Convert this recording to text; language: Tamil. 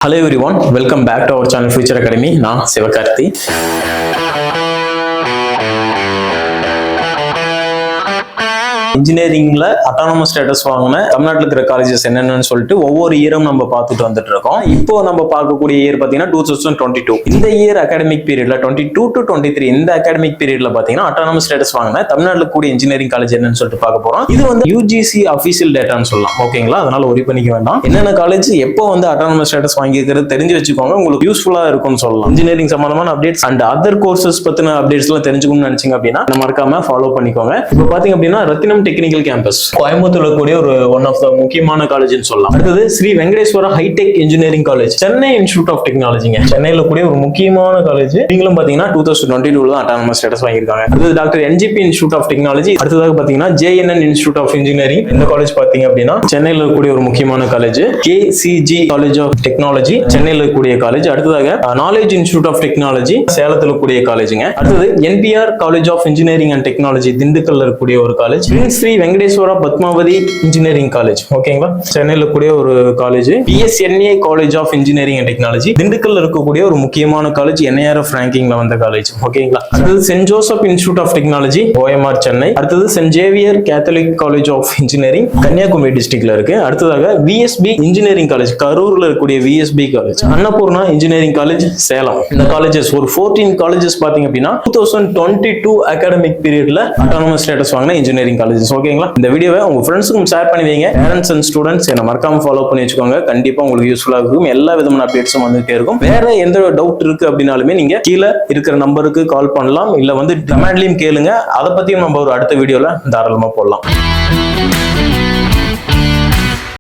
Hello everyone, welcome back to our channel Future Academy. நான் சிவகார்த்தி. இன்ஜினியரிங்ல அட்டானமஸ் ஸ்டேட்டஸ் வாங்கின தமிழ்நாட்டில் இருக்கிற காலேஜஸ் என்னென்னு சொல்லிட்டு ஒவ்வொரு இயரும் நம்ம பார்த்துட்டு வந்துட்டு இருக்கோம். இப்போ நம்ம பார்க்கக்கூடிய இயர் பார்த்தீங்கன்னா 2022. இந்த இயர் அகாடமிக் பீரியட்ல 22 to 23 இந்த அகாடமிக் பீரியட்ல பார்த்தீங்கன்னா அட்டானமஸ் ஸ்டேட்டஸ் வாங்கின தமிழ்நாட்டில் கூடிய இன்ஜினியரிங் காலேஜ் என்னன்னு சொல்லிட்டு பார்க்க போறோம். இது வந்து யூஜிசி அஃபீஷியல் டேட்டான்னு சொல்லலாம். ஓகேங்களா? அதனால ஒரி பண்ணிக்க வேண்டாம். என்னென்ன காலேஜ் எப்போ வந்து அட்டானமஸ் ஸ்டேட்டஸ் வாங்கிக்கிறது தெரிஞ்சு வச்சுக்கோங்க. உங்களுக்கு யூஸ்ஃபுல்லா இருக்கும்னு சொல்லலாம். இன்ஜினியரிங் சம்பந்தமான அப்டேட்ஸ் அண்ட் அதர் கோர்சஸ் பத்தின அப்டேட்ஸ் எல்லாம் தெரிஞ்சுக்கணும்னு நினைச்சீங்க அப்படின்னா மறக்காம ஃபாலோ பண்ணிக்கோங்க. இப்போ பாத்தீங்க அப்படின்னா ரத்தினம் டெக்னிக்கல் கேம்பஸ் கோயம்புத்தூர்ல கூடிய ஒரு ஒன் ஆஃப் த முக்கியமான காலேஜ்னு சொல்லலாம். அடுத்தது Sri Venkateswara hi-tech engineering college Chennai institute of டெக்னாலஜிங்க. சென்னையில கூடிய ஒரு முக்கியமான காலேஜ். நீங்களும் பாத்தீங்கன்னா 2022 தான் அட்டானமஸ் ஸ்டேட்டஸ் வாங்கியிருக்காங்க. அடுத்தது doctor NGP institute of technology. அடுத்ததாக பாத்தீங்கன்னா ஜேஎன்என் இன்ஸ்டிடியூட் ஆஃப் இன்ஜினியரிங். இந்த காலேஜ் பாத்தீங்க அப்படின்னா சென்னையில கூடிய ஒரு முக்கியமான college. KCG college of technology சென்னையில கூடிய காலேஜ். அடுத்ததாக நாலேஜ் இன்ஸ்டிடியூட் ஆஃப் டெக்னாலஜி சேலத்துல கூடிய காலேஜுங்க. அடுத்தது NPR college of engineering and technology திண்டுக்கல்ல இருக்கக்கூடிய ஒரு college. Sri Venkateswara Padmavathi engineering college. ஓகேங்களா? சென்னையில கூடிய ஒரு college. PSNA college of engineering and technology திண்டுக்கல்ல இருக்கக்கூடிய ஒரு முக்கியமான காலேஜ். என்ஐஆர்எஃப் ரேங்கிங்ல வந்த காலேஜ். ஓகேங்களா? அடுத்தது saint Joseph institute of technology OMR Chennai. அடுத்தது saint Xavier Catholic college of engineering Kanyakumari டிஸ்ட்ரிக்ட்ல இருக்கு. அடுத்ததாக விஎஸ்பி இன்ஜினியரிங் காலேஜ் கரூர்ல இருக்கக்கூடிய VSB college. Annapoorna engineering college Salem. இந்த காலேஜஸ் ஒரு 14 காலேஜஸ் பாத்தீங்க அப்படின்னா 2022 அகாடமிக் பீரியட்ல அட்டானமஸ் ஸ்டேட்டஸ் வாங்கின இன்ஜினியரிங் காலேஜஸ். ஓகேங்களா? இந்த வீடியோவை உங்க ஃப்ரெண்ட்ஸுக்கும் ஷேர் பண்ணி வைங்க. பேரண்ட்ஸ் அண்ட் ஸ்டூடெண்ட்ஸ் என்ன மறக்காம ஃபாலோ பண்ணி வச்சுக்கோங்க. கண்டிப்பா உங்களுக்கு யூஸ்ஃபுல்லா இருக்கும். எல்லா விதமான அப்டேட்ஸும் வந்துட்டே இருக்கும். வேற எந்த டவுட் இருக்கு அப்படின்னாலுமே நீங்க கீழே இருக்கிற நம்பருக்கு கால் பண்ணலாம். இல்ல வந்து கமெண்ட்லயும் கேளுங்க. அதை பத்தியும் நம்ம ஒரு அடுத்த வீடியோல தாராளமா போடலாம்.